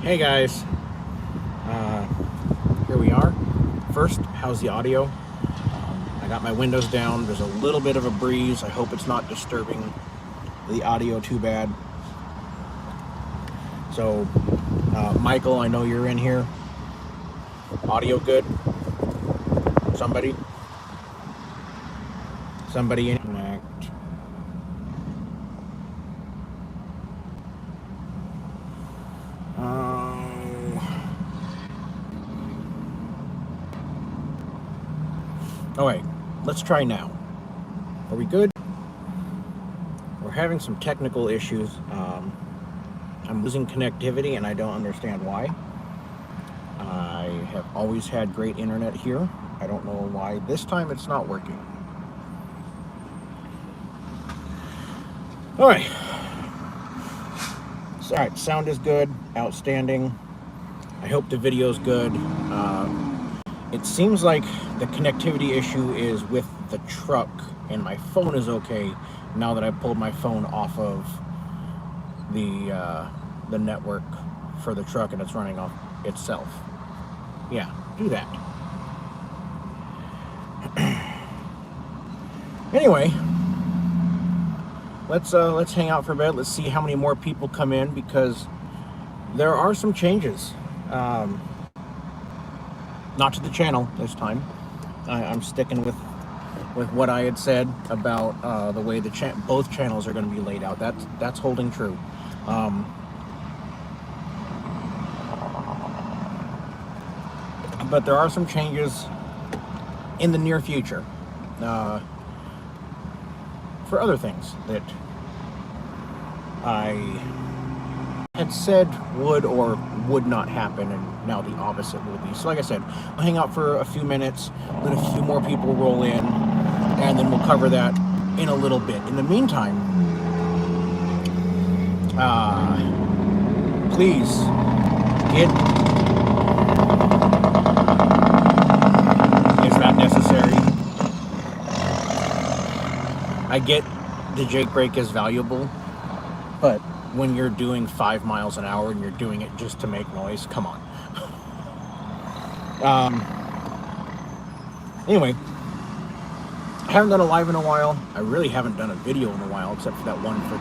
Hey guys, here we are. First, how's the audio? I got my windows down. There's a little bit of a breeze. I hope it's not disturbing the audio too bad. So, Michael, I know you're in here. Audio good? Somebody in? Connect. All right, let's try now. Are we good? We're having some technical issues. I'm losing connectivity and I don't understand why. I have always had great internet here. I don't know why this time it's not working. All right. So, all right, sound is good, outstanding. I hope the video's good. It seems like the connectivity issue is with the truck, and my phone is okay now that I pulled my phone off of the network for the truck and it's running off itself. Yeah, do that. Anyway, let's hang out for a bit. Let's see how many more people come in because there are some changes. Not to the channel this time. I'm sticking with what I had said about the way both channels are going to be laid out. That's holding true. But there are some changes in the near future for other things that I had said would or would not happen, and now the opposite will be. So like I said, I'll hang out for a few minutes, let a few more people roll in, and then we'll cover that in a little bit. In the meantime, please get... Is that necessary? I get the Jake brake is valuable, but when you're doing 5 miles an hour and you're doing it just to make noise, come on. Anyway, I haven't done a live in a while. I really haven't done a video in a while, except for that one for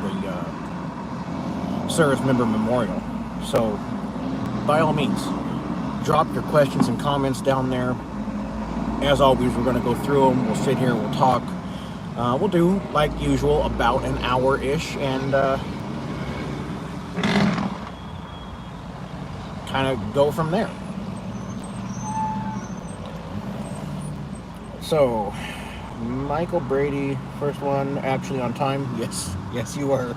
the service member memorial. So, by all means, drop your questions and comments down there. As always, we're going to go through them. We'll sit here, we'll talk. We'll do, like usual, about an hour-ish, and kind of go from there. So, Michael Brady, first one, actually on time. Yes, you are.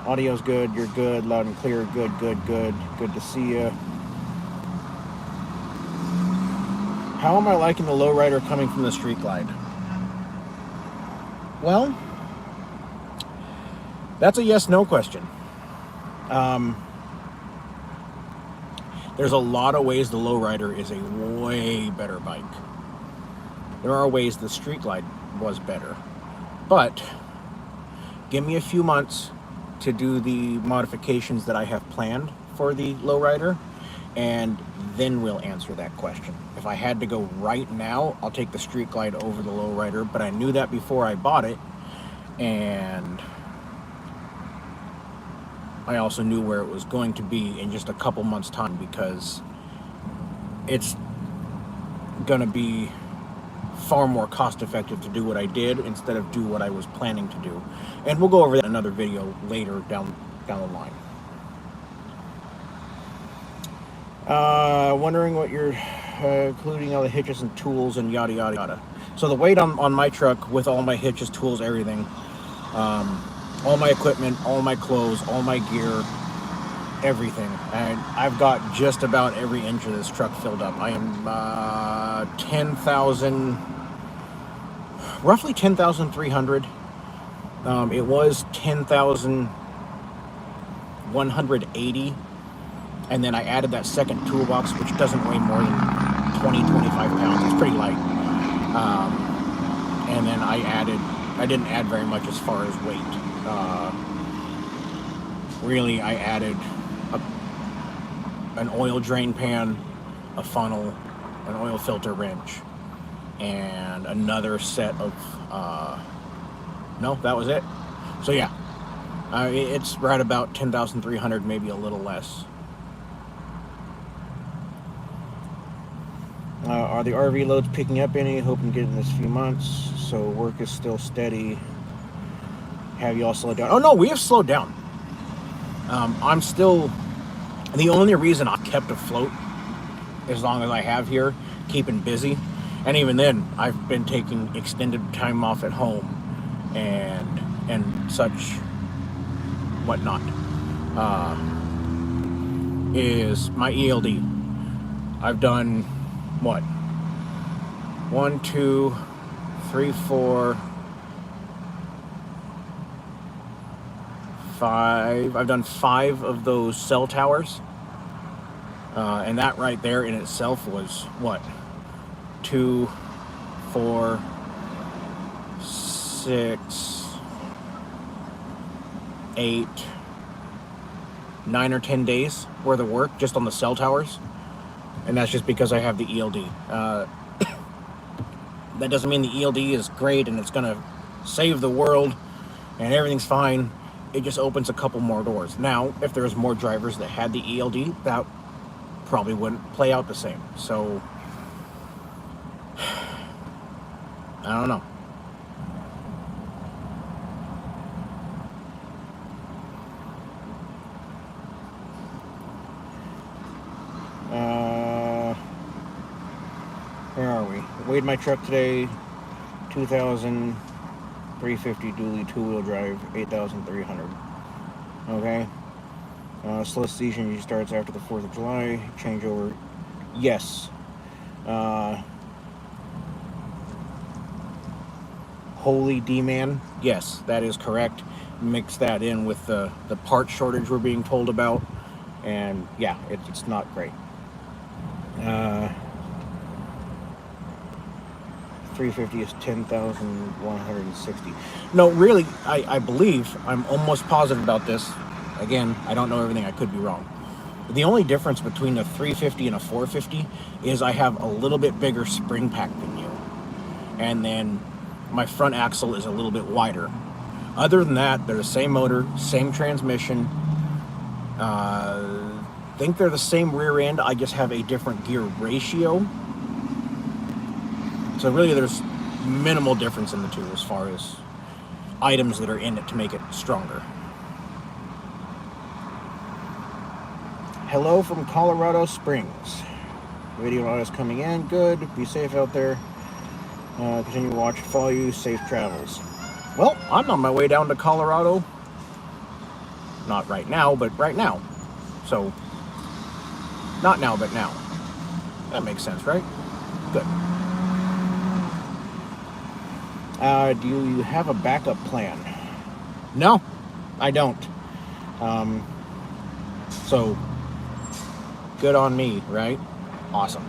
Audio's good. You're good. Loud and clear. Good. Good to see you. How am I liking the lowrider coming from the street glide? Well, that's a yes/no question. There's a lot of ways the lowrider is a way better bike. There are ways the street glide was better, but give me a few months to do the modifications that I have planned for the lowrider, and then we'll answer that question. If I had to go right now, I'll take the street glide over the lowrider, but I knew that before I bought it, and I also knew where it was going to be in just a couple months' time, because it's going to be far more cost-effective to do what I did instead of do what I was planning to do. And we'll go over that in another video later down the line. Wondering what you're including all the hitches and tools and yada yada yada. So the weight on my truck with all my hitches, tools, everything, all my equipment, all my clothes, all my gear, everything. And I've got just about every inch of this truck filled up. I am roughly 10,300. It was 10,180. And then I added that second toolbox, which doesn't weigh more than 20-25 pounds. It's pretty light. And then I didn't add very much as far as weight. really I added an oil drain pan, a funnel, an oil filter wrench, and another set of, no, that was it. So yeah, it's right about 10,300, maybe a little less. Are the RV loads picking up any? Hoping to get in this few months. So work is still steady. Have you all slowed down? Oh no, we have slowed down. I'm still, the only reason I've kept afloat as long as I have here, keeping busy. And even then, I've been taking extended time off at home and such whatnot. Is my ELD. I've done what? 1, 2, 3, 4, 5. I've done 5 of those cell towers. And that right there in itself was what? 2, 4, 6, 8, 9 or 10 days worth of work just on the cell towers. And that's just because I have the ELD. That doesn't mean the ELD is great and it's going to save the world and everything's fine. It just opens a couple more doors. Now, if there's more drivers that had the ELD, that probably wouldn't play out the same. So, I don't know. Where are we? Weighed my truck today, 2,350 dually two-wheel drive, 8,300. Okay. Slow season usually starts after the 4th of July. Changeover. Yes. Holy D-man. Yes, that is correct. Mix that in with the part shortage we're being told about. And yeah, it's not great. 350 is 10,160. No, really, I believe, I'm almost positive about this. Again, I don't know everything, I could be wrong. The only difference between a 350 and a 450 is I have a little bit bigger spring pack than you. And then my front axle is a little bit wider. Other than that, they're the same motor, same transmission. Think they're the same rear end, I just have a different gear ratio. So really there's minimal difference in the two as far as items that are in it to make it stronger. Hello from Colorado Springs. Radio audio is coming in. Good. Be safe out there. Continue to watch, follow you. Safe travels. Well, I'm on my way down to Colorado. Not right now, but right now. So, not now, but now. That makes sense, right? Good. Do you have a backup plan? No, I don't. So, good on me, right? Awesome.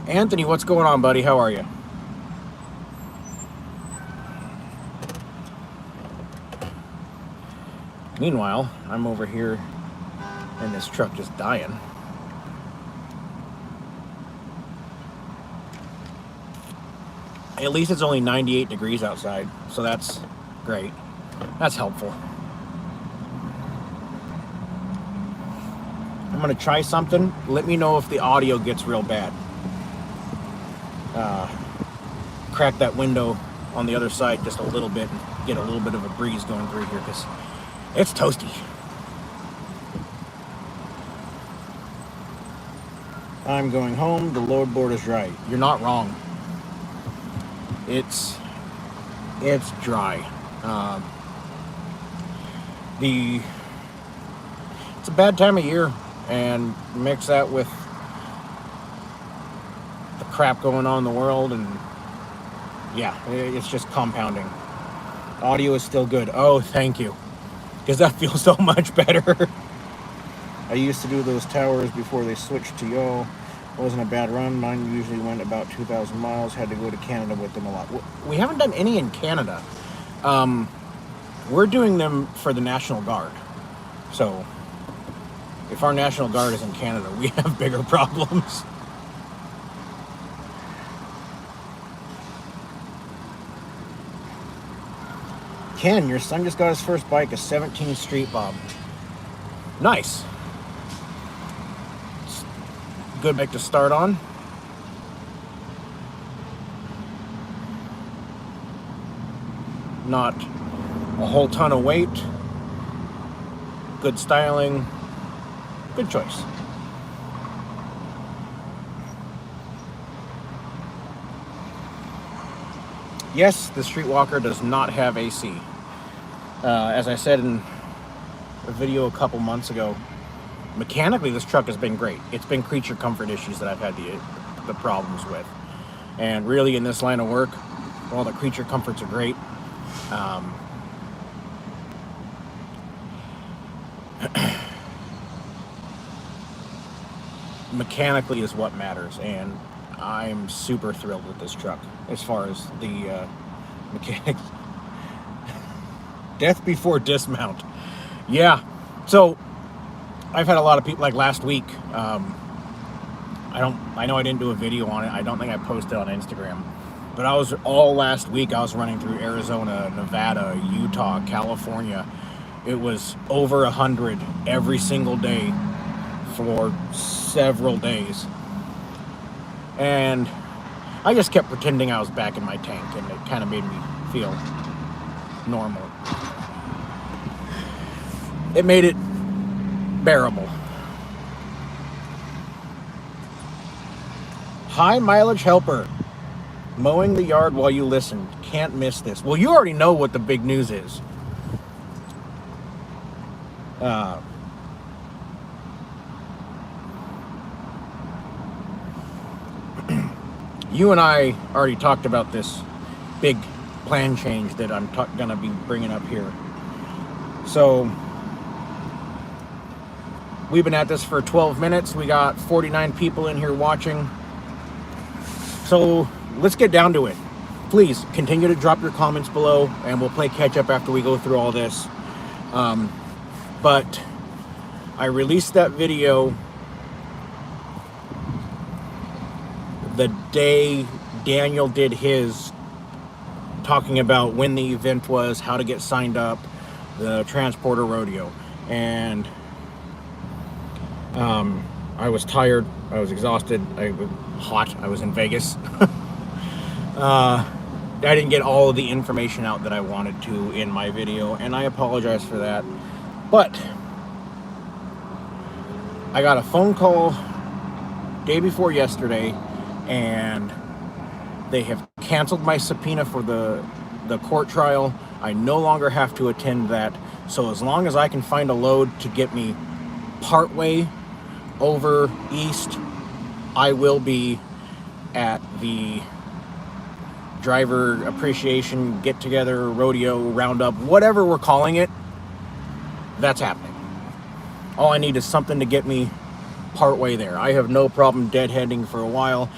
Anthony, what's going on, buddy? How are you? Meanwhile, I'm over here and this truck just dying. At least it's only 98 degrees outside, so that's great. That's helpful. I'm gonna try something. Let me know if the audio gets real bad. Crack that window on the other side just a little bit and get a little bit of a breeze going through here because it's toasty. I'm going home. The load board is dry. You're not wrong. It's dry. It's a bad time of year, and mix that with the crap going on in the world, and yeah, it's just compounding. Audio is still good. Oh, thank you, because that feels so much better. I used to do those towers before they switched to Yo. Wasn't a bad run. Mine usually went about 2,000 miles. Had to go to Canada with them a lot. We haven't done any in Canada. We're doing them for the National Guard. So, if our National Guard is in Canada, we have bigger problems. Ken, your son just got his first bike, a 17 Street Bob. Nice. It's a good bike to start on. Not a whole ton of weight. Good styling. Good choice. Yes, the Streetwalker does not have AC. As I said in a video a couple months ago, mechanically this truck has been great. It's been creature comfort issues that I've had the problems with. And really in this line of work, while the creature comforts are great, mechanically is what matters, and I'm super thrilled with this truck as far as the mechanics. Death before dismount. Yeah, so I've had a lot of people, like last week, I know I didn't do a video on it. I don't think I posted on Instagram, but all last week I was running through Arizona, Nevada, Utah, California. It was over 100 every single day for several days. And I just kept pretending I was back in my tank, and it kind of made me feel normal. It made it bearable. High mileage helper. Mowing the yard while you listen. Can't miss this. Well, you already know what the big news is. You and I already talked about this big plan change that I'm gonna be bringing up here. So we've been at this for 12 minutes. We got 49 people in here watching. So let's get down to it. Please continue to drop your comments below, and we'll play catch up after we go through all this. But I released that video the day Daniel did his, talking about when the event was, how to get signed up, the Transporter Rodeo. And I was tired, I was exhausted, I was hot, I was in Vegas. I didn't get all of the information out that I wanted to in my video, and I apologize for that. But I got a phone call day before yesterday, and they have canceled my subpoena for the court trial. I no longer have to attend that. So as long as I can find a load to get me partway over east, I will be at the driver appreciation get-together, rodeo, roundup, whatever we're calling it. That's happening. All I need is something to get me partway there. I have no problem deadheading for a while.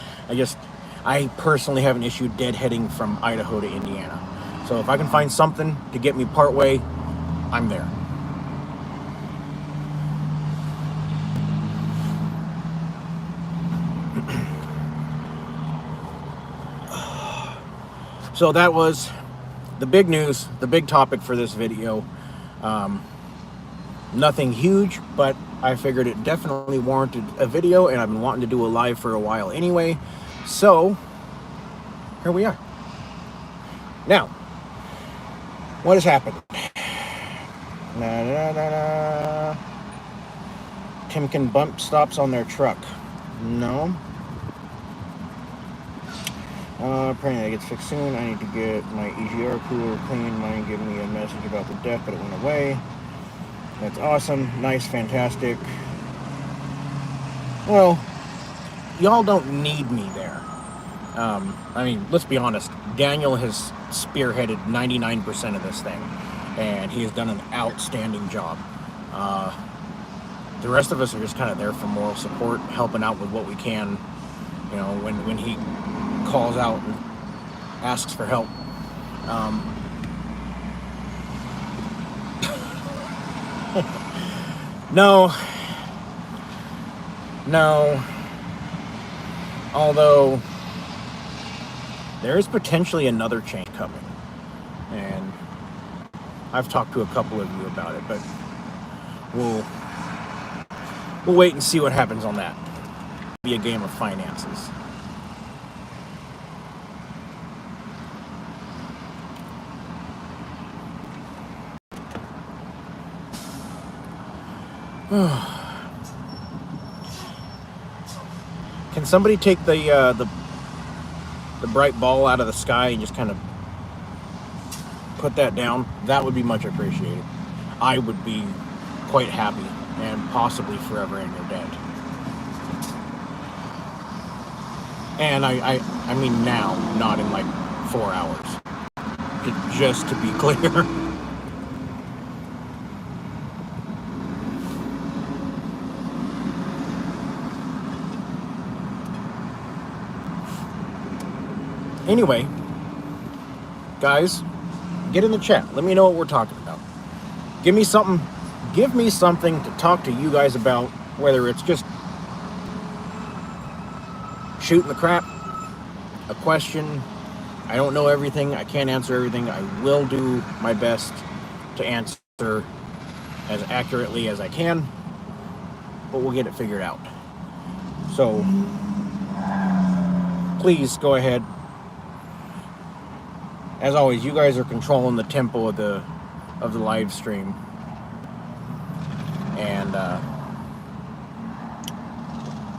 I personally have an issue deadheading from Idaho to Indiana. So if I can find something to get me partway, I'm there. So that was the big news, the big topic for this video. Nothing huge, but I figured it definitely warranted a video, and I've been wanting to do a live for a while anyway. So here we are. Now, what has happened? Timken bump stops on their truck. No. Praying that it gets fixed soon. I need to get my EGR cooler clean. Mine gave me a message about the death, but it went away. That's awesome. Nice. Fantastic. Well, y'all don't need me there. I mean, let's be honest. Daniel has spearheaded 99% of this thing, and he has done an outstanding job. The rest of us are just kind of there for moral support, helping out with what we can. You know, when he calls out and asks for help. No. No. Although, there is potentially another change coming. And I've talked to a couple of you about it, but we'll wait and see what happens on that. It'll be a game of finances. Can somebody take the bright ball out of the sky and just kind of put that down? That would be much appreciated. I would be quite happy and possibly forever in your debt. And I mean now, not in like 4 hours. Just to be clear. Anyway, guys, get in the chat. Let me know what we're talking about. Give me something to talk to you guys about, whether it's just shooting the crap, a question. I don't know everything. I can't answer everything. I will do my best to answer as accurately as I can, but we'll get it figured out. So please go ahead. As always, you guys are controlling the tempo of the live stream. And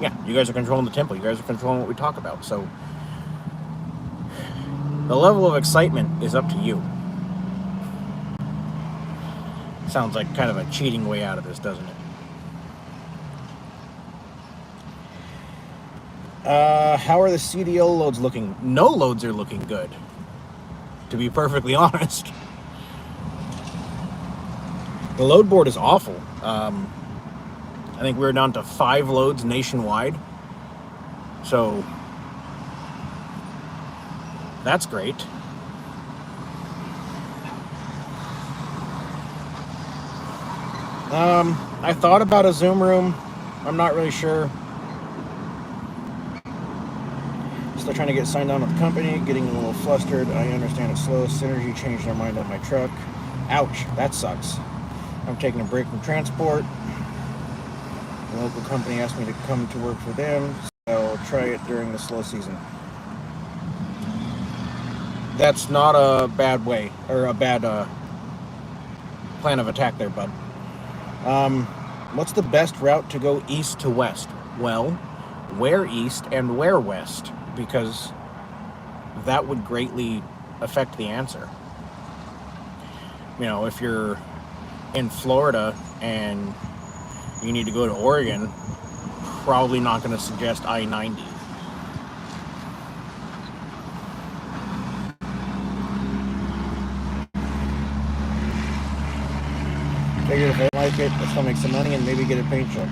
yeah, you guys are controlling the tempo. You guys are controlling what we talk about. So the level of excitement is up to you. Sounds like kind of a cheating way out of this, doesn't it? How are the CDL loads looking? No loads are looking good, to be perfectly honest. The load board is awful. I think we're down to 5 loads nationwide. So that's great. I thought about a Zoom room. I'm not really sure. Still trying to get signed on with the company, getting a little flustered. I understand it's slow. Synergy changed their mind on my truck. Ouch, that sucks. I'm taking a break from transport. The local company asked me to come to work for them, so I'll try it during the slow season. That's not a bad way, or a bad plan of attack there, bud. What's the best route to go east to west? Well, where east and where west? Because that would greatly affect the answer. You know, if you're in Florida and you need to go to Oregon, probably not going to suggest I-90. Figured if I like it, I'll still make some money and maybe get a paint job.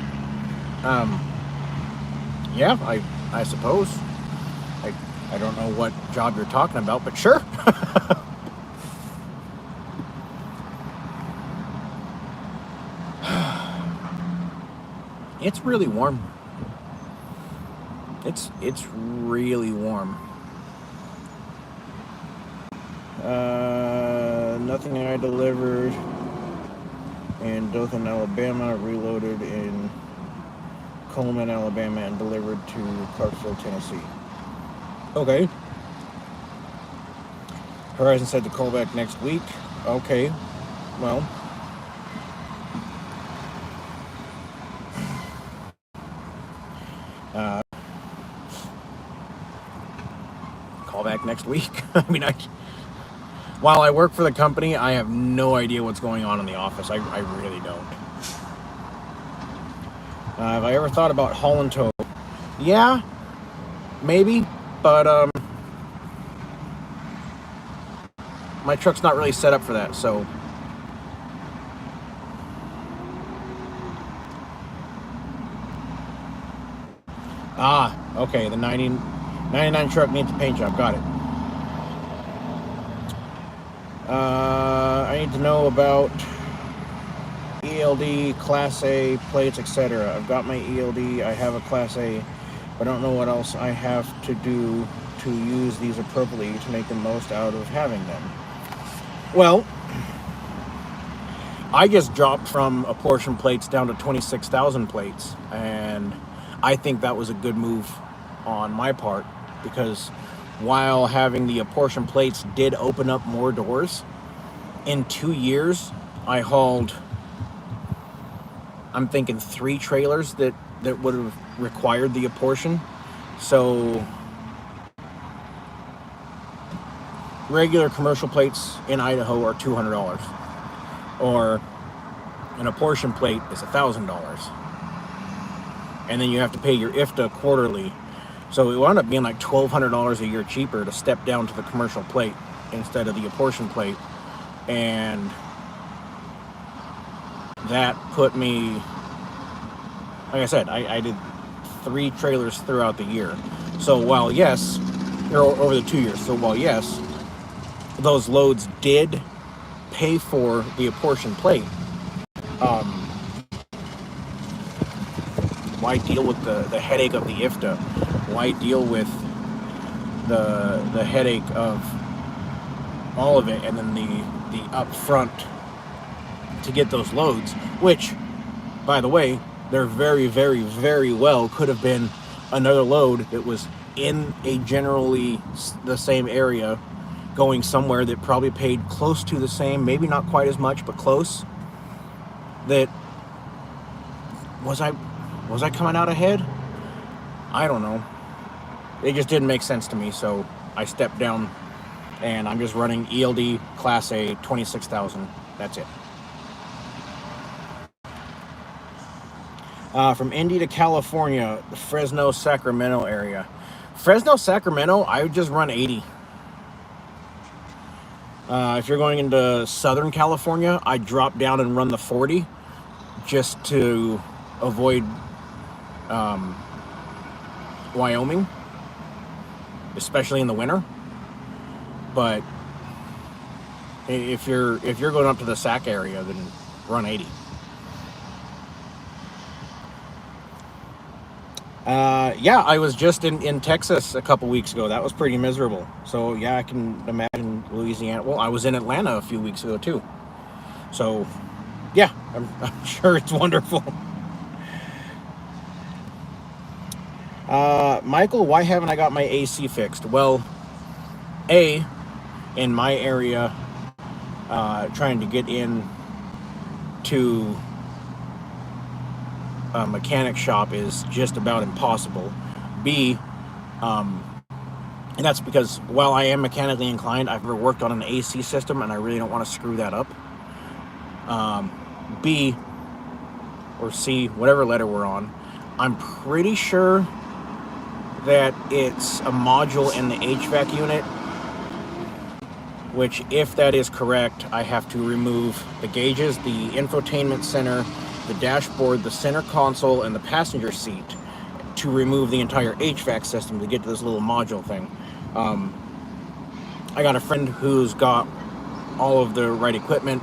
Yeah, I suppose. I don't know what job you're talking about, but sure. It's really warm. It's really warm. Nothing I delivered in Dothan, Alabama, reloaded in Coleman, Alabama, and delivered to Clarksville, Tennessee. Okay. Horizon said to call back next week. Okay. Well. Call back next week. I mean, while I work for the company, I have no idea what's going on in the office. I really don't. Have I ever thought about haul and tow? Yeah, maybe, but my truck's not really set up for that, so. Ah, okay, the 99 truck needs a paint job, got it. I need to know about ELD, Class A plates, etc. I've got my ELD, I have a Class A, but I don't know what else I have to do to use these appropriately to make the most out of having them. Well, I just dropped from apportion plates down to 26,000 plates, and I think that was a good move on my part, because while having the apportion plates did open up more doors, in 2 years I hauled, I'm thinking 3 trailers that would have required the apportion. So regular commercial plates in Idaho are $200, or an apportion plate is $1,000, and then you have to pay your IFTA quarterly. So it wound up being like $1,200 a year cheaper to step down to the commercial plate instead of the apportion plate, and that put me, like I said, I did 3 trailers throughout the year. So while yes, or over the 2 years, so while yes, those loads did pay for the apportion plate, why deal with the headache of the IFTA? Why deal with the headache of all of it, and then the upfront to get those loads, which, by the way, there very, very, very well could have been another load that was in a generally the same area, going somewhere that probably paid close to the same, maybe not quite as much, but close. That was I coming out ahead? I don't know. It just didn't make sense to me, so I stepped down, and I'm just running ELD Class A 26,000. That's it. From Indy to California, the Fresno, Sacramento area. Fresno, Sacramento, I would just run 80. If you're going into Southern California, I'd drop down and run the 40 just to avoid Wyoming, especially in the winter. But if you're going up to the Sac area, then run 80. Yeah, I was just in Texas a couple weeks ago. That was pretty miserable. So yeah, I can imagine Louisiana. Well, I was in Atlanta a few weeks ago too. So yeah, I'm sure it's wonderful. Michael, why haven't I got my AC fixed? Well, in my area, trying to get in to a mechanic shop is just about impossible. B, and that's because while I am mechanically inclined, I've never worked on an AC system, and I really don't want to screw that up. B, or C, whatever letter we're on, I'm pretty sure that it's a module in the HVAC unit, which, if that is correct, I have to remove the gauges, the infotainment center, the dashboard, the center console, and the passenger seat to remove the entire HVAC system to get to this little module thing. I got a friend who's got all of the right equipment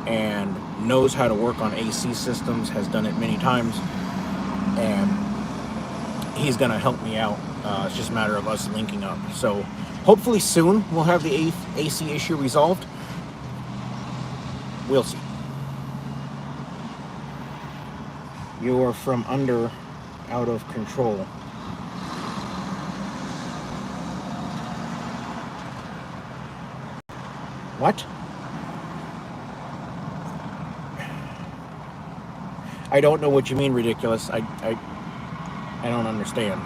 and knows how to work on AC systems, has done it many times, and he's gonna help me out. It's just a matter of us linking up. So hopefully soon we'll have the AC issue resolved. We'll see. You're from under out of control. What? I don't know what you mean, ridiculous. I don't understand.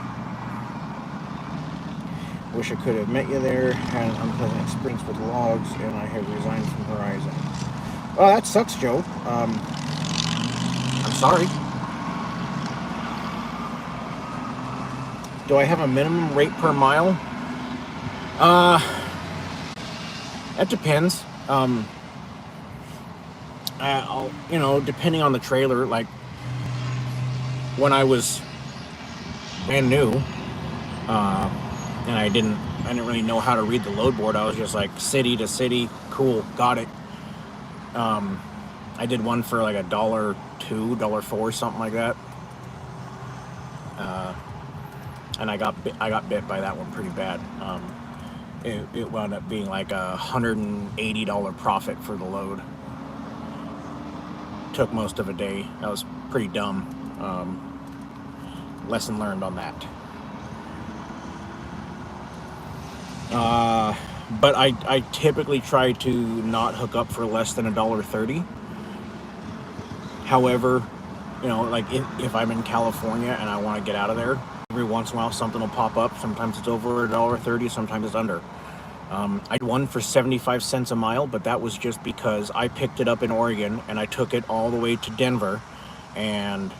Wish I could have met you there. Had an unpleasant experience with logs, and I have resigned from Horizon. Oh, that sucks, Joe. I'm sorry. Do I have a minimum rate per mile? That depends. Depending on the trailer. Like when I was brand new, and I didn't really know how to read the load board. I was just like city to city, cool, got it. I did one for like $1.02, $1.04, something like that. And I got bit by that one pretty bad. It wound up being like a $180 profit for the load. Took most of a day. That was pretty dumb. Lesson learned on that. But I typically try to not hook up for less than $1.30. However, you know, like if I'm in California and I want to get out of there, every once in a while something will pop up. Sometimes it's over $1.30, sometimes it's under. I had one for 75 cents a mile, but that was just because I picked it up in Oregon and I took it all the way to Denver, and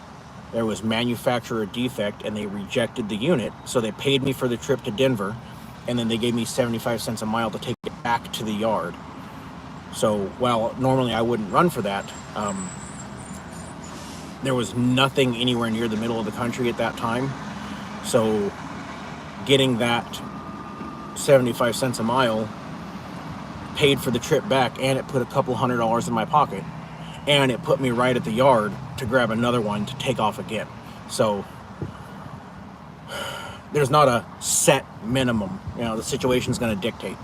there was manufacturer defect and they rejected the unit, so they paid me for the trip to Denver, and then they gave me 75 cents a mile to take it back to the yard. So while normally I wouldn't run for that, there was nothing anywhere near the middle of the country at that time. So getting that 75 cents a mile paid for the trip back, and it put a couple $100 in my pocket, and it put me right at the yard to grab another one to take off again. So there's not a set minimum, you know, the situation's going to dictate,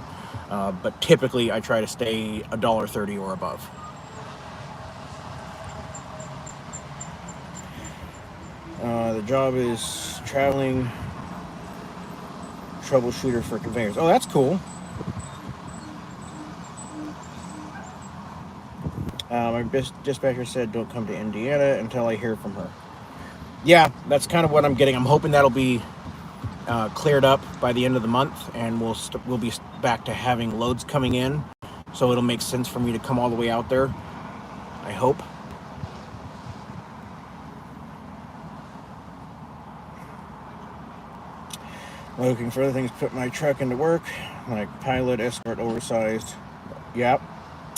but typically I try to stay $1.30 or above. The job is traveling troubleshooter for conveyors. Oh, that's cool. My dispatcher said don't come to Indiana until I hear from her. Yeah, that's kind of what I'm getting. I'm hoping that'll be cleared up by the end of the month, and we'll be back to having loads coming in, so it'll make sense for me to come all the way out there, I hope. Looking for other things to put my truck into work, like pilot, escort, oversized. Yep,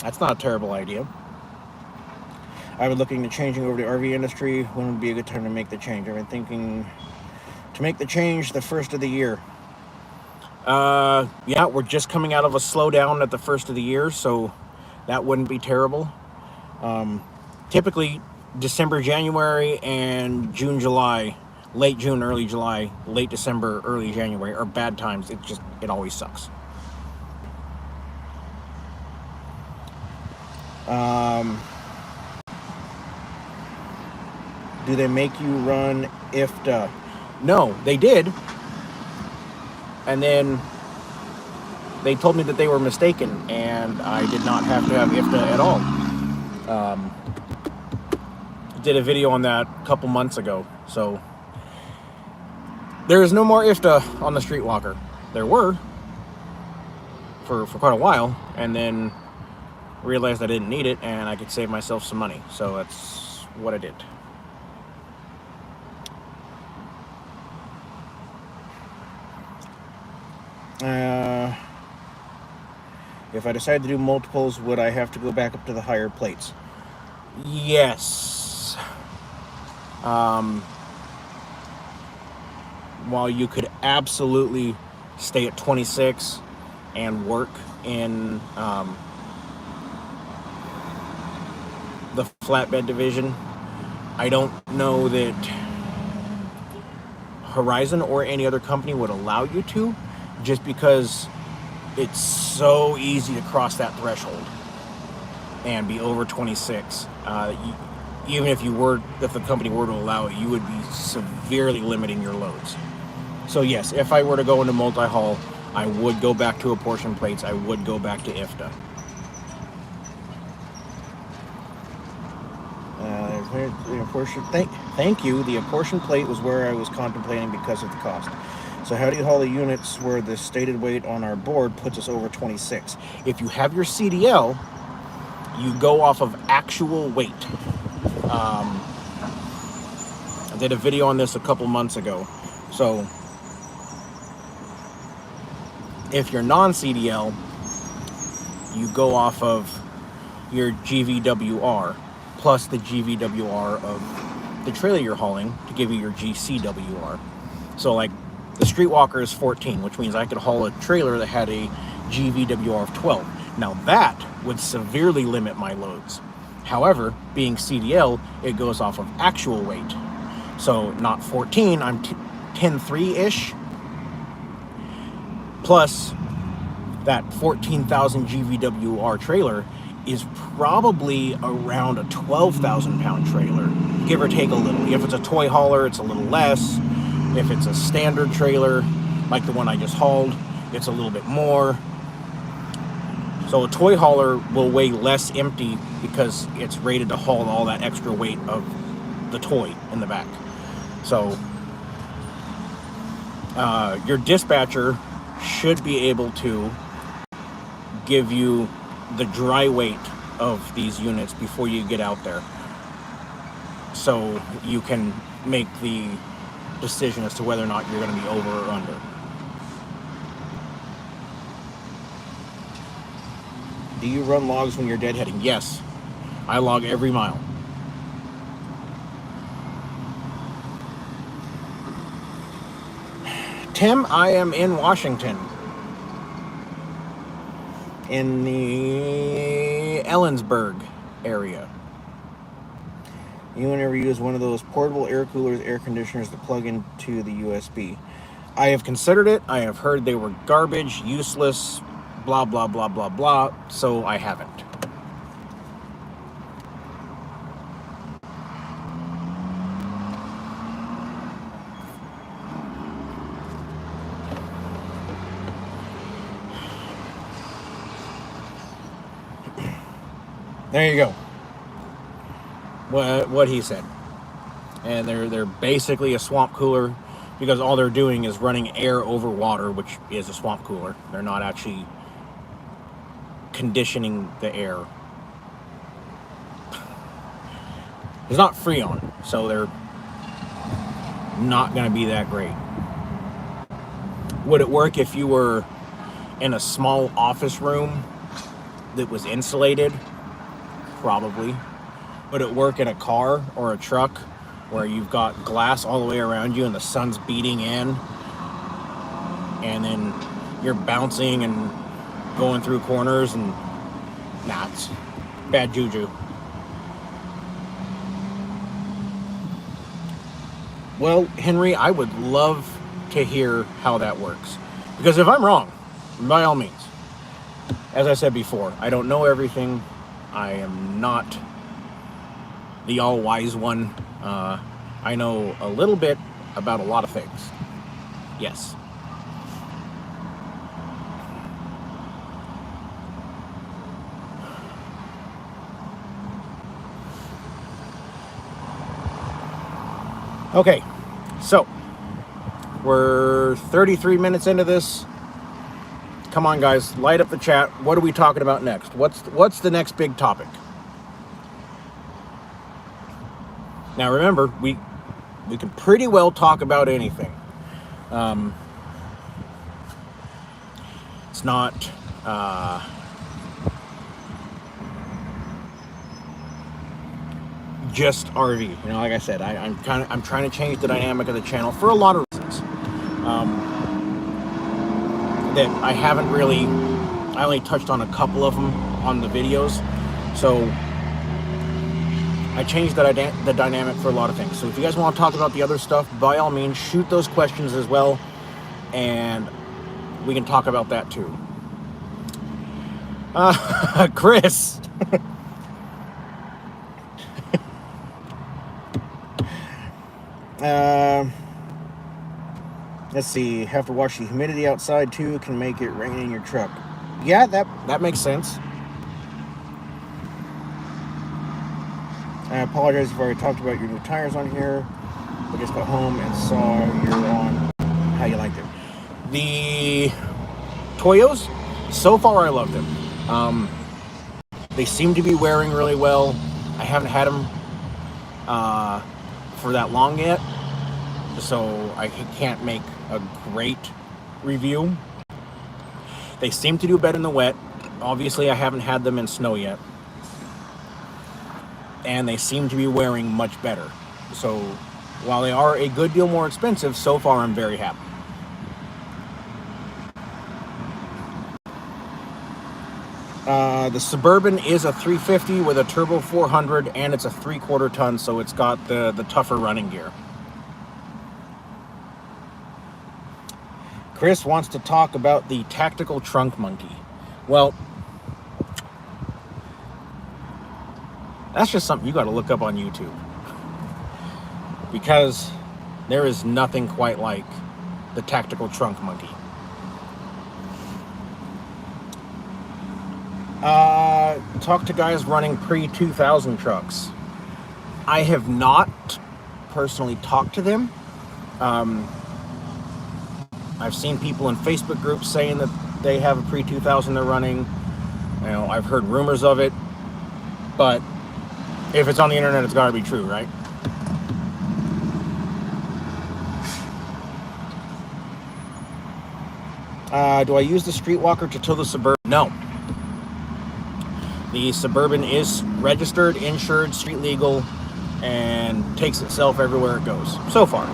that's not a terrible idea. I've been looking to changing over to the RV industry. When would be a good time to make the change? I've been thinking to make the change the first of the year. Yeah, we're just coming out of a slowdown at the first of the year, so that wouldn't be terrible. Typically, December, January, and June, July, late June, early July, late December, early January are bad times. It always sucks. Do they make you run IFTA? No, they did. And then they told me that they were mistaken, and I did not have to have IFTA at all. Did a video on that a couple months ago. So there is no more IFTA on the Streetwalker. There were for quite a while, and then realized I didn't need it and I could save myself some money. So that's what I did. If I decide to do multiples, would I have to go back up to the higher plates? Yes. While you could absolutely stay at 26 and work in the flatbed division, I don't know that Horizon or any other company would allow you to, just because it's so easy to cross that threshold and be over 26. Even if the company were to allow it, you would be severely limiting your loads. So yes, if I were to go into multi-haul, I would go back to apportion plates. I would go back to IFTA. Thank you. The apportion plate was where I was contemplating because of the cost. So how do you haul the units where the stated weight on our board puts us over 26? If you have your CDL, you go off of actual weight. I did a video on this a couple months ago. So if you're non-CDL, you go off of your GVWR plus the GVWR of the trailer you're hauling to give you your GCWR. So like the Streetwalker is 14, which means I could haul a trailer that had a GVWR of 12. Now that would severely limit my loads. However, being CDL, it goes off of actual weight. So not 14, I'm 10.3-ish. Plus, that 14,000 GVWR trailer is probably around a 12,000 pound trailer, give or take a little. If it's a toy hauler, it's a little less. If it's a standard trailer, like the one I just hauled, it's a little bit more. So a toy hauler will weigh less empty because it's rated to haul all that extra weight of the toy in the back. So your dispatcher should be able to give you the dry weight of these units before you get out there, so you can make the decision as to whether or not you're going to be over or under. Do you run logs when you're deadheading? Yes, I log every mile. Tim, I am in Washington, in the Ellensburg area. You ever use one of those portable air coolers, air conditioners that plug into the USB? I have considered it. I have heard they were garbage, useless, blah, blah, blah, blah, blah, so I haven't. There you go. What he said. And they're basically a swamp cooler, because all they're doing is running air over water, which is a swamp cooler. They're not actually conditioning the air. It's not Freon, so they're not going to be that great. Would it work if you were in a small office room that was insulated? Probably. Would it work in a car or a truck where you've got glass all the way around you and the sun's beating in, and then you're bouncing and going through corners? And nah, it's bad juju. Well, Henry, I would love to hear how that works, because if I'm wrong, by all means. As I said before, I don't know everything. I am not the all-wise one. I know a little bit about a lot of things. Yes. Okay, so we're 33 minutes into this. Come on, guys, light up the chat. What are we talking about next? What's the next big topic? Now, remember, we can pretty well talk about anything. It's not just RV. You know, like I said, I'm trying to change the dynamic of the channel for a lot of reasons. That I haven't really, I only touched on a couple of them on the videos. So I changed the dynamic for a lot of things. So if you guys want to talk about the other stuff, by all means, shoot those questions as well, and we can talk about that too. Chris. Let's see, have to watch the humidity outside too, can make it rain in your truck. Yeah, that makes sense. I apologize if I already talked about your new tires on here. I just got home and saw you're on how you liked it. The Toyos, so far I love them. They seem to be wearing really well. I haven't had them for that long yet, so I can't make a great review. They seem to do better in the wet. Obviously, I haven't had them in snow yet. And they seem to be wearing much better. So while they are a good deal more expensive, so far I'm very happy. The Suburban is a 350 with a turbo 400, and it's a 3/4 ton, so it's got the tougher running gear. Chris wants to talk about the Tactical Trunk Monkey. Well, that's just something you got to look up on YouTube, because there is nothing quite like the Tactical Trunk Monkey. Talk to guys running pre-2000 trucks. I have not personally talked to them. I've seen people in Facebook groups saying that they have a pre-2000 they're running. You know, I've heard rumors of it, but if it's on the internet, it's got to be true, right? Do I use the Streetwalker to tow the Suburban? No. The Suburban is registered, insured, street legal, and takes itself everywhere it goes, so far.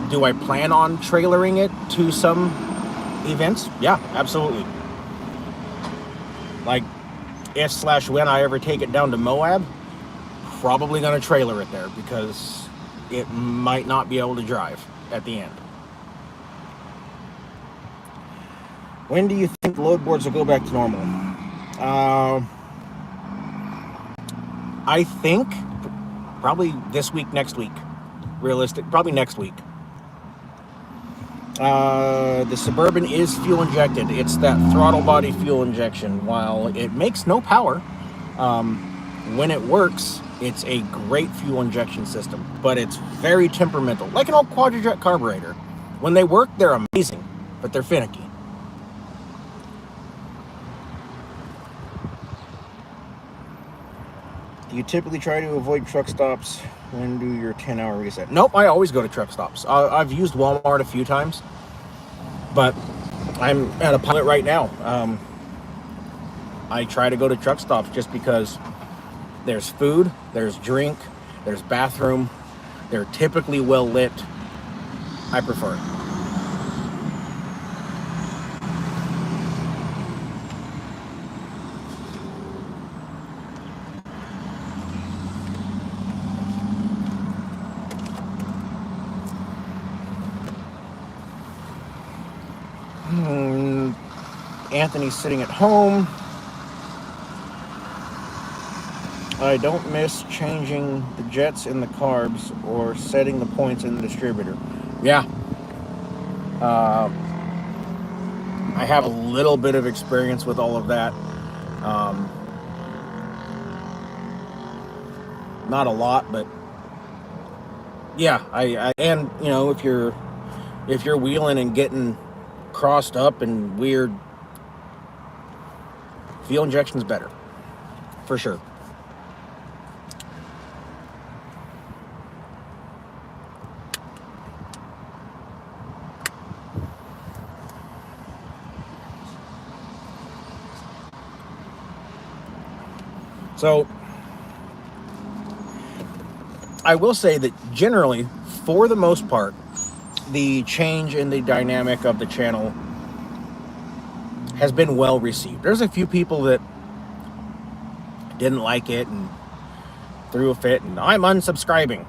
Do I plan on trailering it to some events? Yeah, absolutely. Like, if/when I ever take it down to Moab, probably going to trailer it there, because it might not be able to drive at the end. When do you think load boards will go back to normal? I think probably this week, next week. Realistic, probably next week. The Suburban is fuel injected. It's that throttle body fuel injection. While it makes no power, when it works, it's a great fuel injection system, but it's very temperamental, like an old Quadrajet carburetor. When they work, they're amazing, but they're finicky. Do you typically try to avoid truck stops when do your 10-hour reset? Nope, I always go to truck stops. I've used Walmart a few times, but I'm at a pilot right now. I try to go to truck stops just because there's food, there's drink, there's bathroom. They're typically well lit. I prefer it. Anthony's sitting at home. I don't miss changing the jets in the carbs or setting the points in the distributor. Yeah. I have a little bit of experience with all of that. Not a lot, but yeah, I and you know, if you're wheeling and getting crossed up and weird, fuel injection's better, for sure. So I will say that generally, for the most part, the change in the dynamic of the channel has been well received. There's a few people that didn't like it and threw a fit and I'm unsubscribing.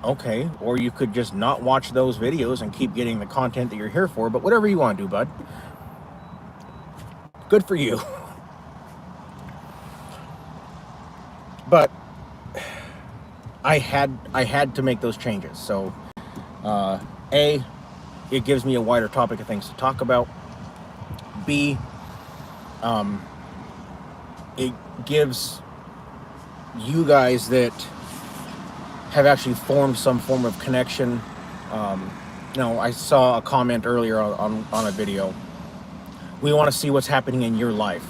Okay, or you could just not watch those videos and keep getting the content that you're here for, but whatever you want to do, bud. Good for you. But I had to make those changes. So A, it gives me a wider topic of things to talk about. B, it gives you guys that have actually formed some form of connection. You know, I saw a comment earlier on a video. We want to see what's happening in your life.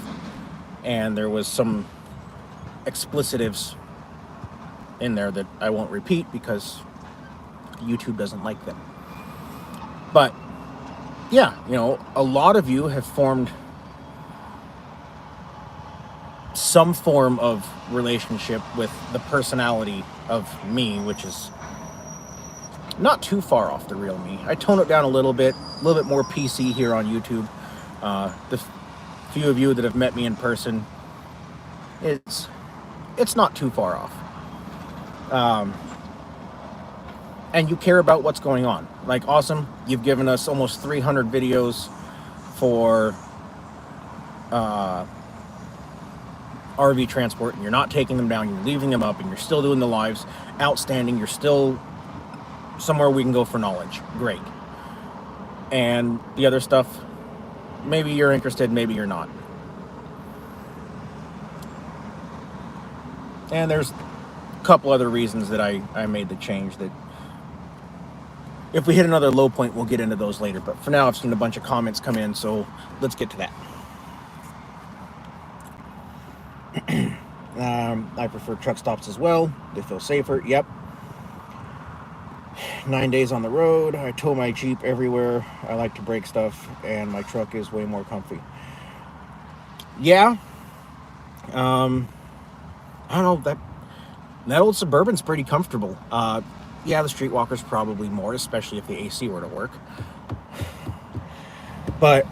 And there was some explicitives in there that I won't repeat because YouTube doesn't like them. But yeah, you know, a lot of you have formed some form of relationship with the personality of me, which is not too far off the real me. I tone it down a little bit more PC here on YouTube. The few of you that have met me in person, it's not too far off. And you care about what's going on. Like, awesome, you've given us almost 300 videos for RV transport, and you're not taking them down, you're leaving them up, and you're still doing the lives. Outstanding. You're still somewhere we can go for knowledge. Great. And the other stuff, maybe you're interested, maybe you're not. And there's a couple other reasons that I made the change that if we hit another low point, we'll get into those later. But for now, I've seen a bunch of comments come in, so let's get to that. I prefer truck stops as well. They feel safer. Yep. 9 days on the road. I tow my Jeep everywhere. I like to break stuff, and my truck is way more comfy. Yeah. I don't know, that old Suburban's pretty comfortable. Yeah, the Streetwalker's probably more, especially if the AC were to work. But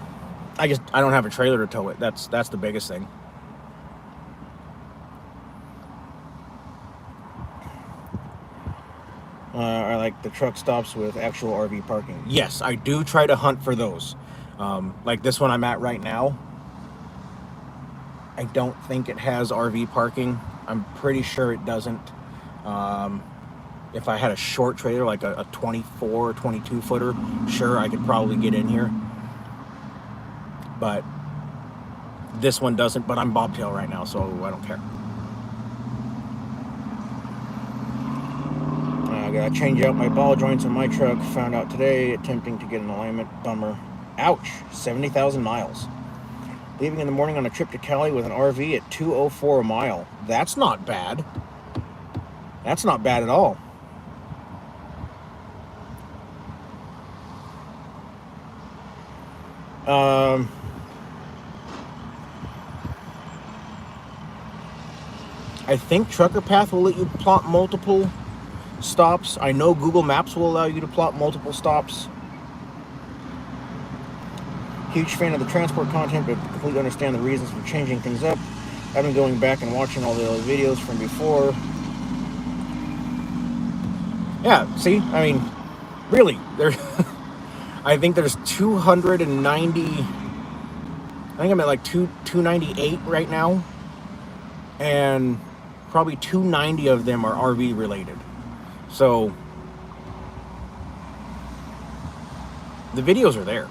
I don't have a trailer to tow it. That's the biggest thing. I like the truck stops with actual RV parking. Yes, I do try to hunt for those. Like this one I'm at right now, I don't think it has RV parking. I'm pretty sure it doesn't. If I had a short trailer, like a 24 or 22 footer, sure, I could probably get in here. But this one doesn't, but I'm bobtail right now, so I don't care. I gotta change out my ball joints on my truck. Found out today, attempting to get an alignment. Bummer. Ouch. 70,000 miles. Leaving in the morning on a trip to Cali with an RV at 204 a mile. That's not bad. That's not bad at all. I think Trucker Path will let you plot multiple stops. I know Google Maps will allow you to plot multiple stops. Huge fan of the transport content, but completely understand the reasons for changing things up. I've been going back and watching all the other videos from before. Yeah, see, I mean, really, I think there's 290. I think I'm at like 298 right now, and probably 290 of them are RV related. So the videos are there.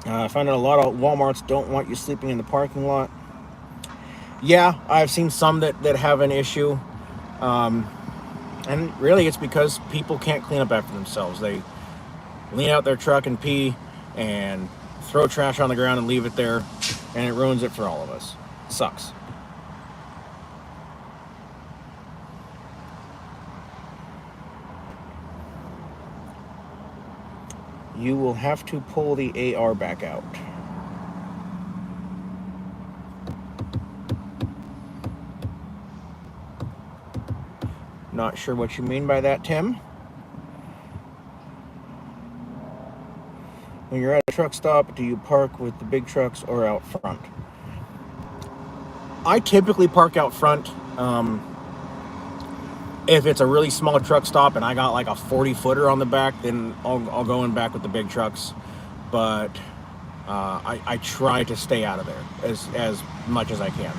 I find out a lot of Walmarts don't want you sleeping in the parking lot. Yeah, I've seen some that have an issue. And really it's because people can't clean up after themselves. They lean out their truck and pee and throw trash on the ground and leave it there, and it ruins it for all of us. It sucks. You will have to pull the AR back out. Not sure what you mean by that, Tim. When you're at a truck stop, do you park with the big trucks or out front? I typically park out front. If it's a really small truck stop and I got like a 40-footer on the back, then I'll go in back with the big trucks. But I try to stay out of there as much as I can.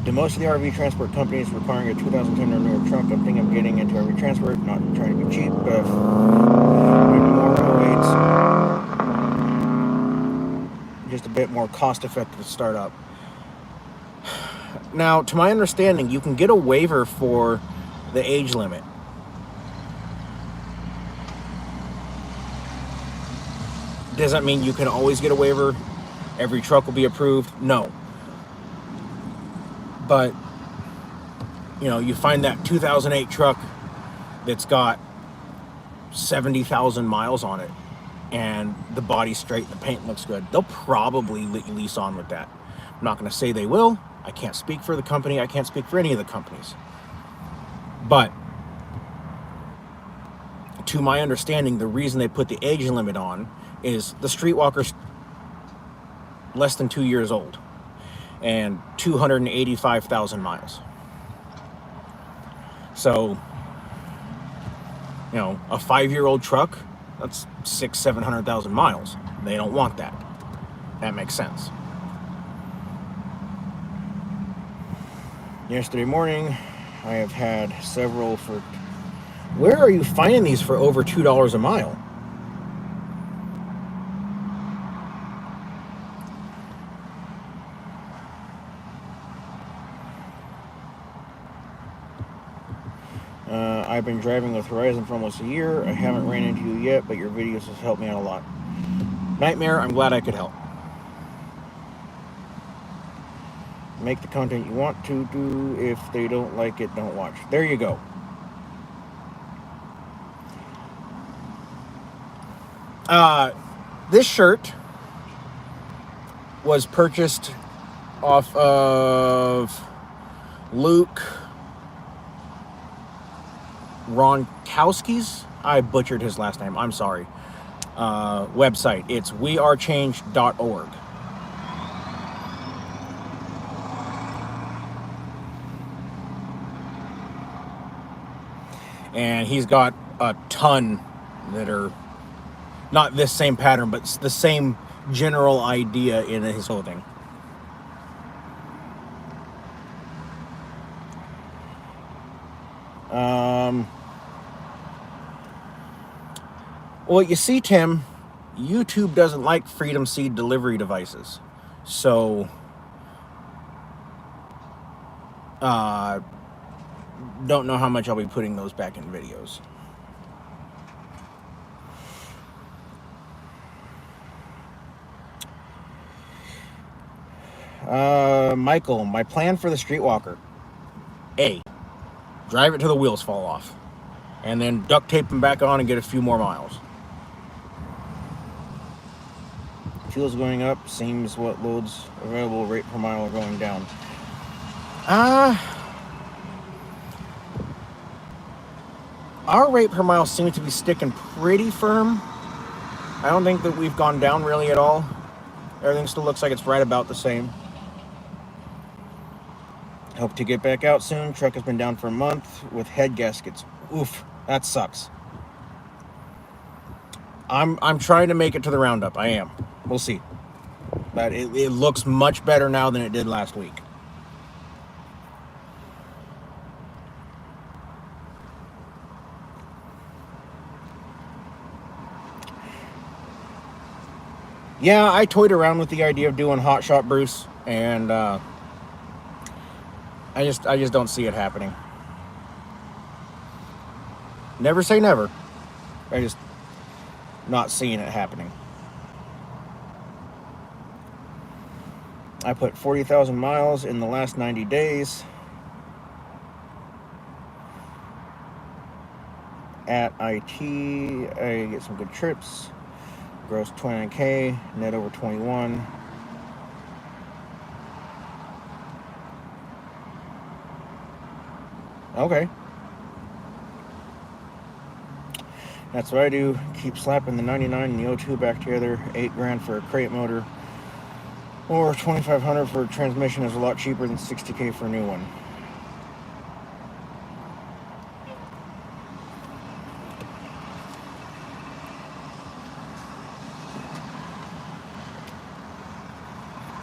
Do most of the RV transport companies requiring a 2010 or newer truck? I'm thinking of getting into RV transport, not trying to be cheap, but if more weights, just a bit more cost effective to start up. Now, to my understanding, you can get a waiver for the age limit. Does that mean you can always get a waiver? Every truck will be approved? No. But, you know, you find that 2008 truck that's got 70,000 miles on it, and the body's straight, the paint looks good. They'll probably let you lease on with that. I'm not going to say they will. I can't speak for the company. I can't speak for any of the companies. But to my understanding, the reason they put the age limit on is the Streetwalker's less than 2 years old and 285,000 miles. So, you know, a 5-year-old truck, that's 700,000 miles. They don't want that. That makes sense. Yesterday morning, I have had several for... Where are you finding these for over $2 a mile? I've been driving with Horizon for almost a year. I haven't ran into you yet, but your videos have helped me out a lot. Nightmare, I'm glad I could help. Make the content you want to do. If they don't like it, don't watch. There you go. This shirt was purchased off of Luke Ronkowski's, I butchered his last name, I'm sorry, website. It's wearechange.org. And he's got a ton that are not this same pattern, but the same general idea in his clothing. Well, you see, Tim, YouTube doesn't like Freedom Seed delivery devices. So, don't know how much I'll be putting those back in videos. Michael, my plan for the Streetwalker. A, drive it till the wheels fall off. And then duct tape them back on and get a few more miles. Fuel's going up. Seems what loads available rate per mile are going down. Our rate per mile seems to be sticking pretty firm. I don't think that we've gone down really at all. Everything still looks like it's right about the same. Hope to get back out soon. Truck has been down for a month with head gaskets. Oof, that sucks. I'm trying to make it to the roundup. I am. We'll see. But it looks much better now than it did last week. Yeah, I toyed around with the idea of doing Hot Shot Bruce, and I just don't see it happening. Never say never. I just not seeing it happening. I put 40,000 miles in the last 90 days at IT. I get some good trips. Gross 29K, net over 21. Okay. That's what I do. Keep slapping the 99 and the O2 back together. $8,000 for a crate motor, or $2,500 for a transmission is a lot cheaper than $60K for a new one.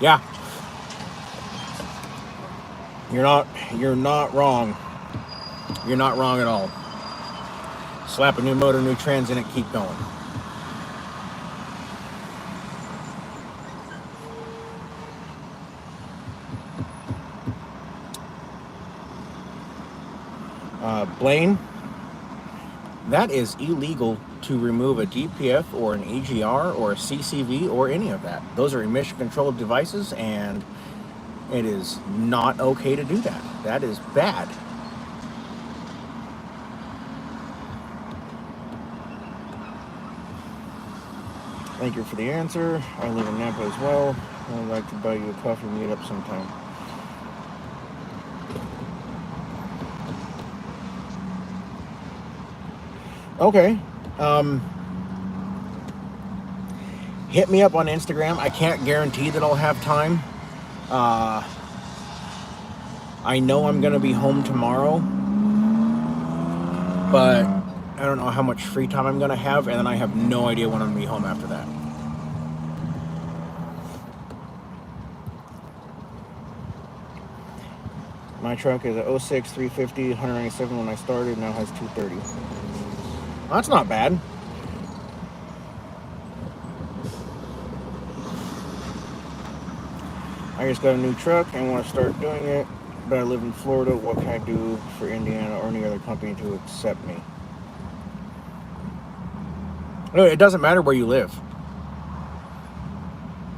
Yeah. You're not wrong. You're not wrong at all. Slap a new motor, new trans in it, keep going. Blaine, that is illegal to remove a DPF or an EGR or a CCV or any of that. Those are emission controlled devices, and it is not okay to do that. That is bad. Thank you for the answer. I live in Napa as well. I'd like to buy you a coffee and meet up sometime. Okay. Hit me up on Instagram. I can't guarantee that I'll have time. I know I'm going to be home tomorrow, but I don't know how much free time I'm going to have, and then I have no idea when I'm going to be home after that. My truck is a 06 350, 197 when I started, now has 230. Well, that's not bad. I just got a new truck and want to start doing it, but I live in Florida. What can I do for Indiana or any other company to accept me? No, it doesn't matter where you live.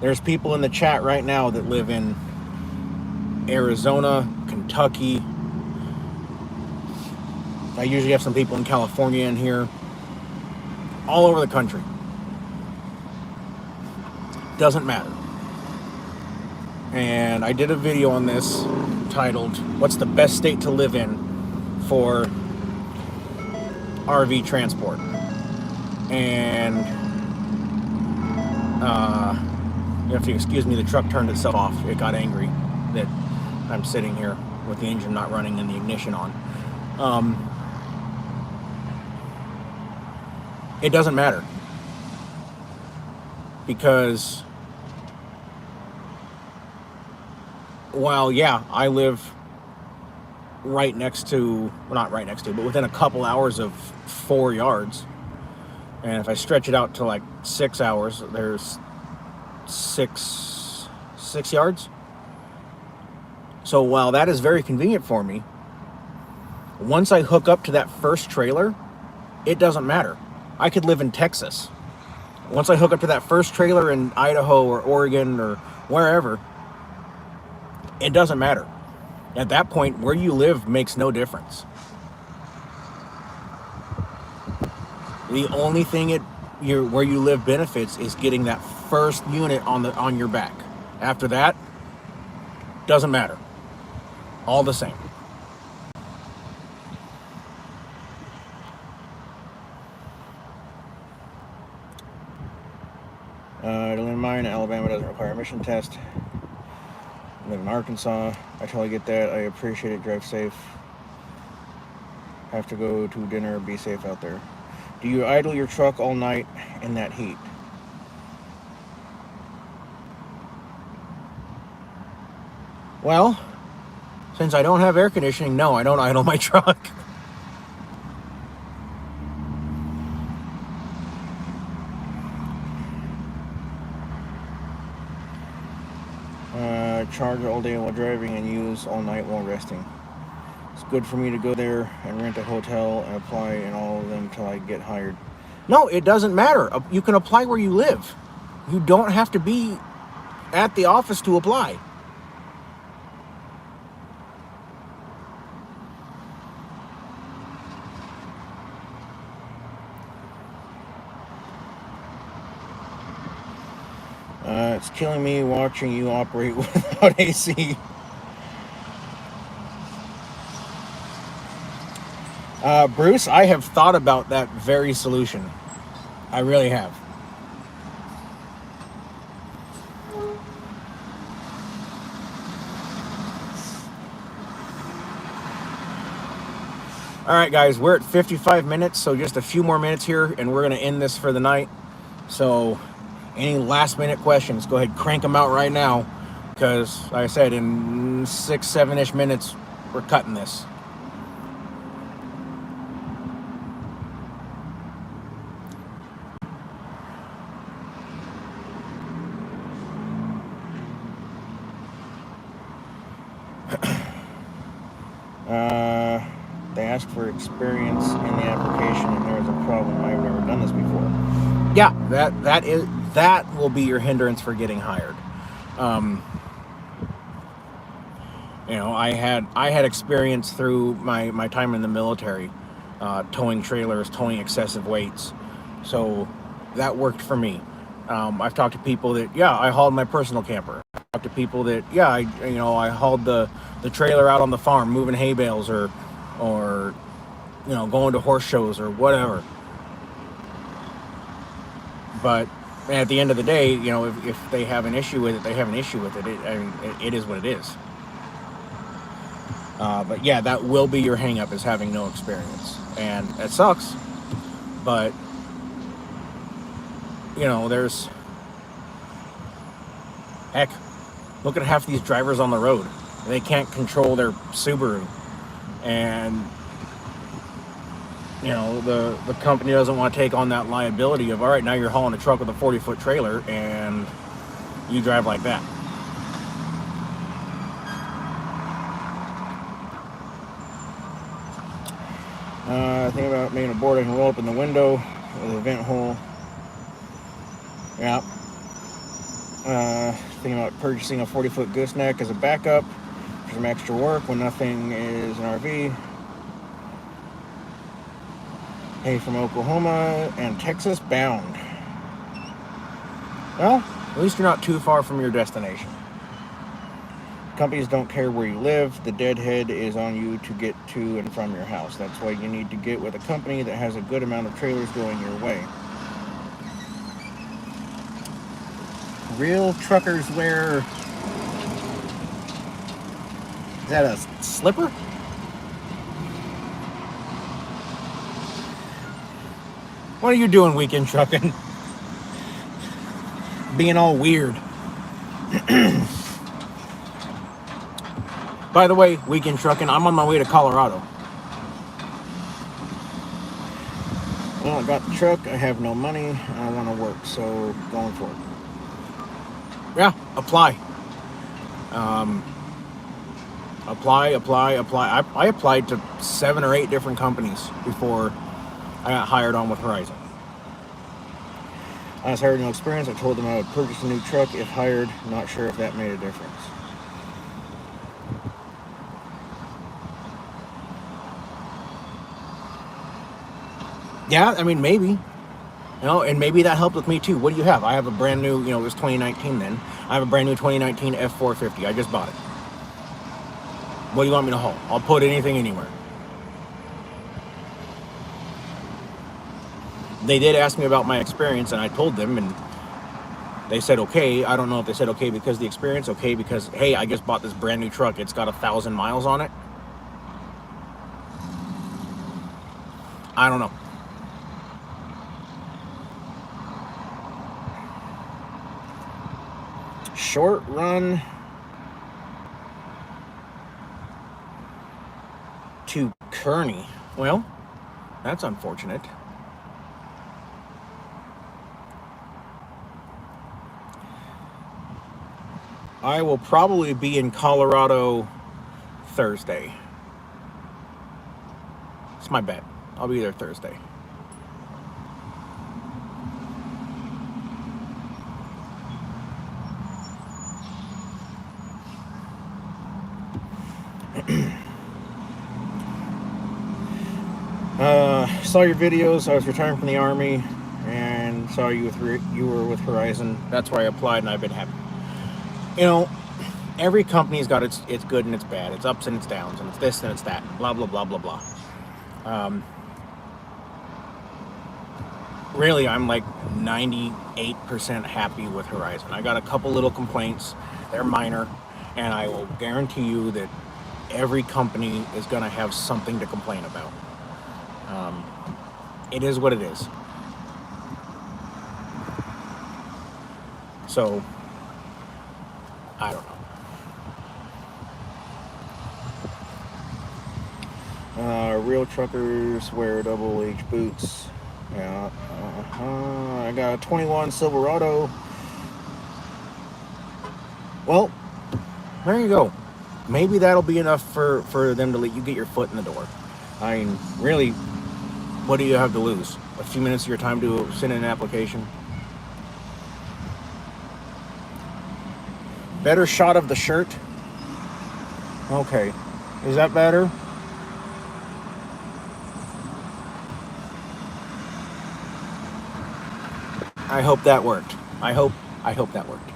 There's people in the chat right now that live in Arizona, Kentucky. I usually have some people in California in here. All over the country. Doesn't matter. And I did a video on this titled, "What's the best state to live in for RV transport?" And you have to excuse me, the truck turned itself off. It got angry that I'm sitting here with the engine not running and the ignition on. It doesn't matter. Because while, yeah, I live right next to, well, not right next to, but within a couple hours of 4 yards. And if I stretch it out to like 6 hours, there's six yards. So while that is very convenient for me, once I hook up to that first trailer, it doesn't matter. I could live in Texas. Once I hook up to that first trailer in Idaho or Oregon or wherever, it doesn't matter. At that point, where you live makes no difference. The only thing where you live benefits is getting that first unit on your back. After that, doesn't matter. All the same. To live in mine, Alabama doesn't require a emission test. I live in Arkansas. I totally get that. I appreciate it. Drive safe. Have to go to dinner. Be safe out there. Do you idle your truck all night in that heat? Well, since I don't have air conditioning, no, I don't idle my truck. Charge all day while driving and use all night while resting. It's good for me to go there and rent a hotel and apply in all of them till I get hired. No, it doesn't matter. You can apply where you live. You don't have to be at the office to apply. It's killing me watching you operate without AC. Bruce, I have thought about that very solution. I really have. All right, guys, we're at 55 minutes, so just a few more minutes here, and we're going to end this for the night. So any last minute questions, go ahead, crank them out right now, because like I said, in 6-7-ish minutes, we're cutting this. They asked for experience in the application, and there's a problem. I've never done this before. Yeah, that will be your hindrance for getting hired. I had experience through my time in the military, towing trailers, towing excessive weights, so that worked for me. I've talked to people that, yeah, I hauled my personal camper. I've talked to people that, yeah, I hauled the trailer out on the farm, moving hay bales or going to horse shows or whatever. But at the end of the day, you know, if they have an issue with it, they have an issue with it. I mean, it is what it is. But yeah, that will be your hang up, is having no experience. And it sucks. But, you know, heck, look at half these drivers on the road. They can't control their Subaru. And, you know, the company doesn't want to take on that liability of, all right, now you're hauling a truck with a 40-foot trailer and you drive like that. Think about making a board I can roll up in the window with a vent hole. Yeah. Thinking about purchasing a 40-foot gooseneck as a backup for some extra work when nothing is an RV. Hey, from Oklahoma and Texas bound. Well, at least you're not too far from your destination. Companies don't care where you live. The deadhead is on you to get to and from your house. That's why you need to get with a company that has a good amount of trailers going your way. Real truckers wear... Is that a slipper? What are you doing, weekend trucking? Being all weird. By the way, weekend trucking, I'm on my way to Colorado. Well, I got the truck, I have no money, I want to work, so going for it. Yeah, apply. Apply. I applied to 7 or 8 different companies before I got hired on with Horizon. I was hired, no experience. I told them I would purchase a new truck if hired. Not sure if that made a difference. Yeah, I mean, maybe. You know, and maybe that helped with me too. What do you have? I have a brand new, you know, it was 2019 then. I have a brand new 2019 F450. I just bought it. What do you want me to haul? I'll put anything anywhere. They did ask me about my experience, and I told them, and they said okay. I don't know if they said okay because of the experience, okay because, hey, I just bought this brand new truck. It's got 1,000 miles on it. I don't know. Short run to Kearney. Well, that's unfortunate. I will probably be in Colorado Thursday. It's my bet. I'll be there Thursday. Saw your videos. I was retiring from the Army and saw you were with Horizon. That's where I applied, and I've been happy. You know, every company's got its good and its bad. It's ups and its downs, and it's this and it's that. Blah, blah, blah, blah, blah. Really, I'm like 98% happy with Horizon. I got a couple little complaints. They're minor, and I will guarantee you that every company is going to have something to complain about. It is what it is. So, I don't know. Real truckers wear double H boots. Yeah. I got a 21 Silverado. Well, there you go. Maybe that'll be enough for them to let you get your foot in the door. I mean, really, what do you have to lose? A few minutes of your time to send in an application? Better shot of the shirt? Okay. Is that better? I hope that worked. I hope that worked.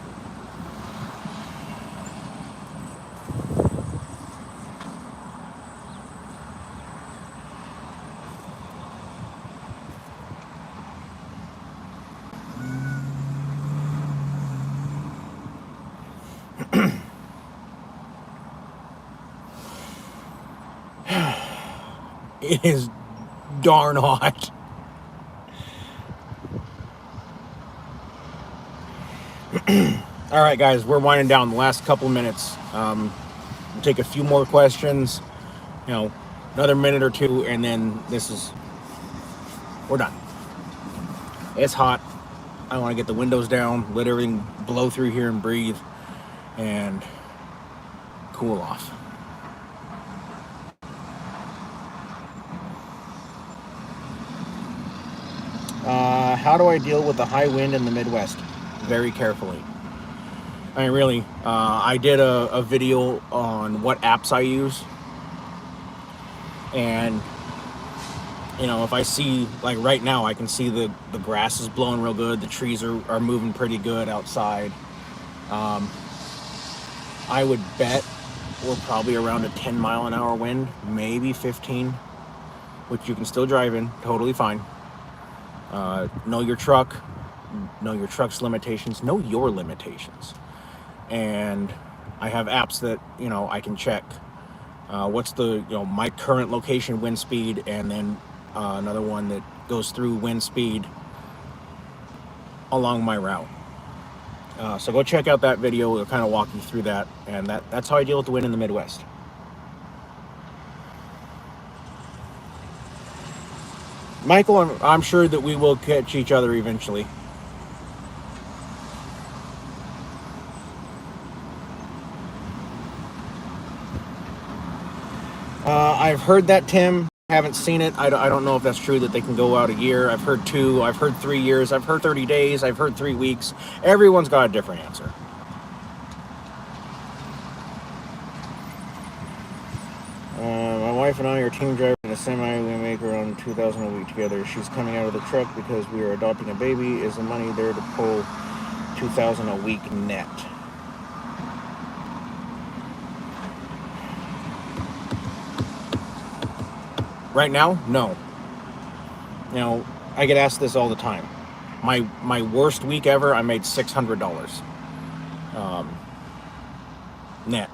It is darn hot. All right, guys, we're winding down the last couple minutes. We'll take a few more questions, another minute or two, and then we're done. It's hot. I want to get the windows down, let everything blow through here and breathe, and cool off. How do I deal with the high wind in the Midwest? Very carefully. I mean, really, I did a video on what apps I use. And, if I see, like right now, I can see the grass is blowing real good. The trees are moving pretty good outside. I would bet we're probably around a 10-mile-an-hour wind, maybe 15, which you can still drive in, totally fine. Know your truck, know your truck's limitations, know your limitations. And I have apps that, I can check what's the, my current location wind speed, and then another one that goes through wind speed along my route. So go check out that video. It'll kind of walk you through that. And that's how I deal with the wind in the Midwest. Michael, I'm sure that we will catch each other eventually. I've heard that, Tim. Haven't seen it. I don't know if that's true that they can go out a year. I've heard 2. I've heard 3 years. I've heard 30 days. I've heard 3 weeks. Everyone's got a different answer. My wife and I are team drivers in a semi. We make around $2,000 a week together. She's coming out of the truck because we are adopting a baby. Is the money there to pull $2,000 a week net? Right now, no. I get asked this all the time. My worst week ever, I made $600 net.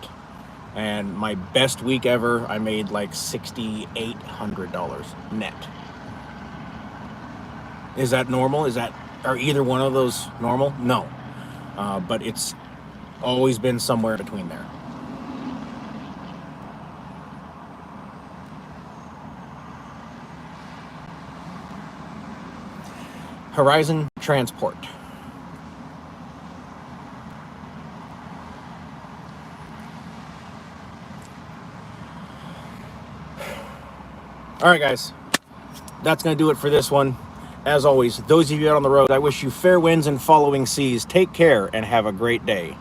And my best week ever, I made like $6,800 net. Is that normal? Are either one of those normal? No. But it's always been somewhere between there. Horizon Transport. All right, guys. That's going to do it for this one. As always, those of you out on the road, I wish you fair winds and following seas. Take care and have a great day.